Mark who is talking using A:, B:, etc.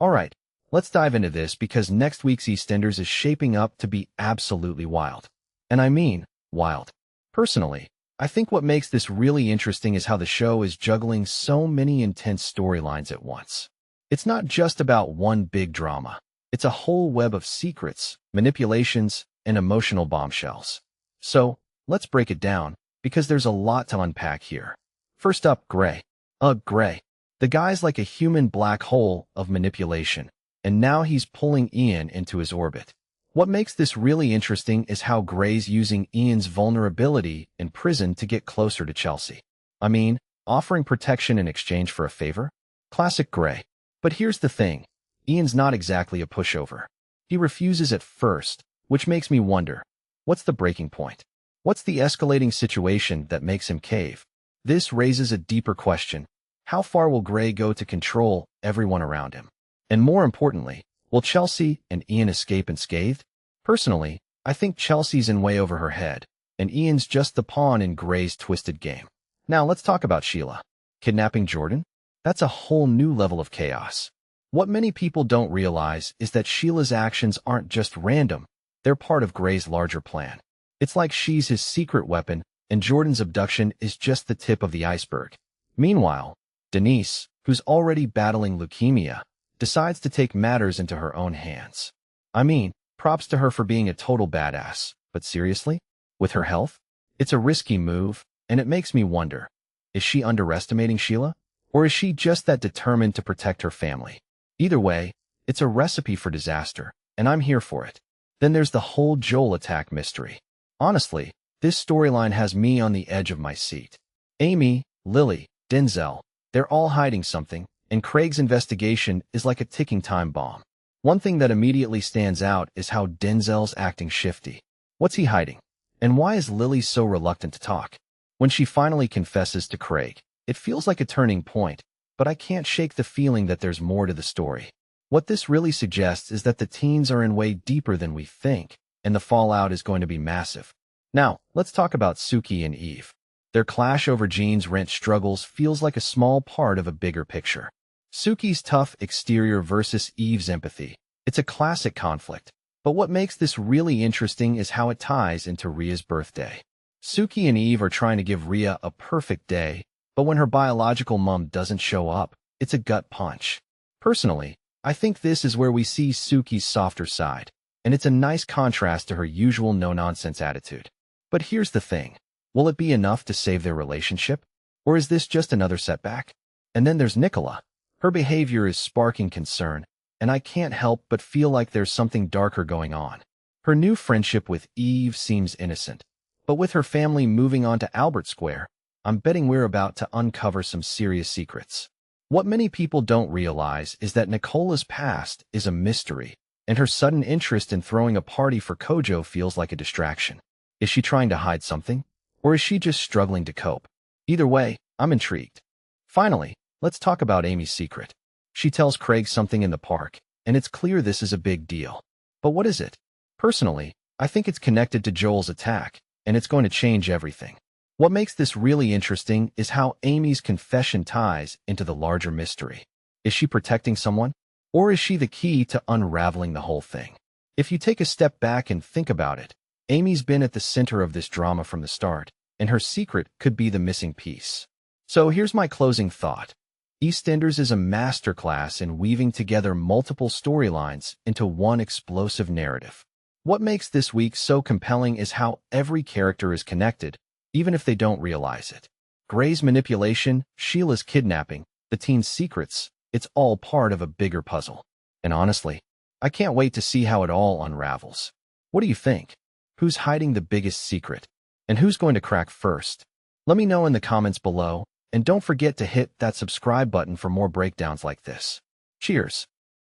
A: Alright, let's dive into this because next week's EastEnders is shaping up to be absolutely wild. And I mean, wild. Personally, I think what makes this really interesting is how the show is juggling so many intense storylines at once. It's not just about one big drama. It's a whole web of secrets, manipulations, and emotional bombshells. So, let's break it down, because there's a lot to unpack here. First up, Gray. Gray. The guy's like a human black hole of manipulation, and now he's pulling Ian into his orbit. What makes this really interesting is how Gray's using Ian's vulnerability in prison to get closer to Chelsea. I mean, offering protection in exchange for a favor? Classic Gray. But here's the thing. Ian's not exactly a pushover. He refuses at first, which makes me wonder, what's the breaking point? What's the escalating situation that makes him cave? This raises a deeper question. How far will Gray go to control everyone around him? And more importantly, will Chelsea and Ian escape unscathed? Personally, I think Chelsea's in way over her head, and Ian's just the pawn in Gray's twisted game. Now let's talk about Sheila. Kidnapping Jordan? That's a whole new level of chaos. What many people don't realize is that Sheila's actions aren't just random, they're part of Gray's larger plan. It's like she's his secret weapon, and Jordan's abduction is just the tip of the iceberg. Meanwhile, Denise, who's already battling leukemia, decides to take matters into her own hands. I mean, props to her for being a total badass, but seriously? With her health? It's a risky move, and it makes me wonder, is she underestimating Sheila? Or is she just that determined to protect her family? Either way, it's a recipe for disaster, and I'm here for it. Then there's the whole Joel attack mystery. Honestly, this storyline has me on the edge of my seat. Amy, Lily, Denzel, they're all hiding something, and Craig's investigation is like a ticking time bomb. One thing that immediately stands out is how Denzel's acting shifty. What's he hiding? And why is Lily so reluctant to talk? When she finally confesses to Craig, it feels like a turning point, but I can't shake the feeling that there's more to the story. What this really suggests is that the teens are in way deeper than we think, and the fallout is going to be massive. Now, let's talk about Suki and Eve. Their clash over Jean's rent struggles feels like a small part of a bigger picture. Suki's tough exterior versus Eve's empathy. It's a classic conflict, but what makes this really interesting is how it ties into Ria's birthday. Suki and Eve are trying to give Ria a perfect day, but when her biological mom doesn't show up, it's a gut punch. Personally, I think this is where we see Suki's softer side, and it's a nice contrast to her usual no-nonsense attitude. But here's the thing. Will it be enough to save their relationship? Or is this just another setback? And then there's Nicola. Her behavior is sparking concern, and I can't help but feel like there's something darker going on. Her new friendship with Eve seems innocent, but with her family moving on to Albert Square, I'm betting we're about to uncover some serious secrets. What many people don't realize is that Nicola's past is a mystery, and her sudden interest in throwing a party for Kojo feels like a distraction. Is she trying to hide something? Or is she just struggling to cope? Either way, I'm intrigued. Finally, let's talk about Amy's secret. She tells Craig something in the park, and it's clear this is a big deal. But what is it? Personally, I think it's connected to Joel's attack, and it's going to change everything. What makes this really interesting is how Amy's confession ties into the larger mystery. Is she protecting someone? Or is she the key to unraveling the whole thing? If you take a step back and think about it, Amy's been at the center of this drama from the start, and her secret could be the missing piece. So here's my closing thought. EastEnders is a masterclass in weaving together multiple storylines into one explosive narrative. What makes this week so compelling is how every character is connected, even if they don't realize it. Gray's manipulation, Sheila's kidnapping, the teen's secrets, it's all part of a bigger puzzle. And honestly, I can't wait to see how it all unravels. What do you think? Who's hiding the biggest secret? And who's going to crack first? Let me know in the comments below, and don't forget to hit that subscribe button for more breakdowns like this. Cheers!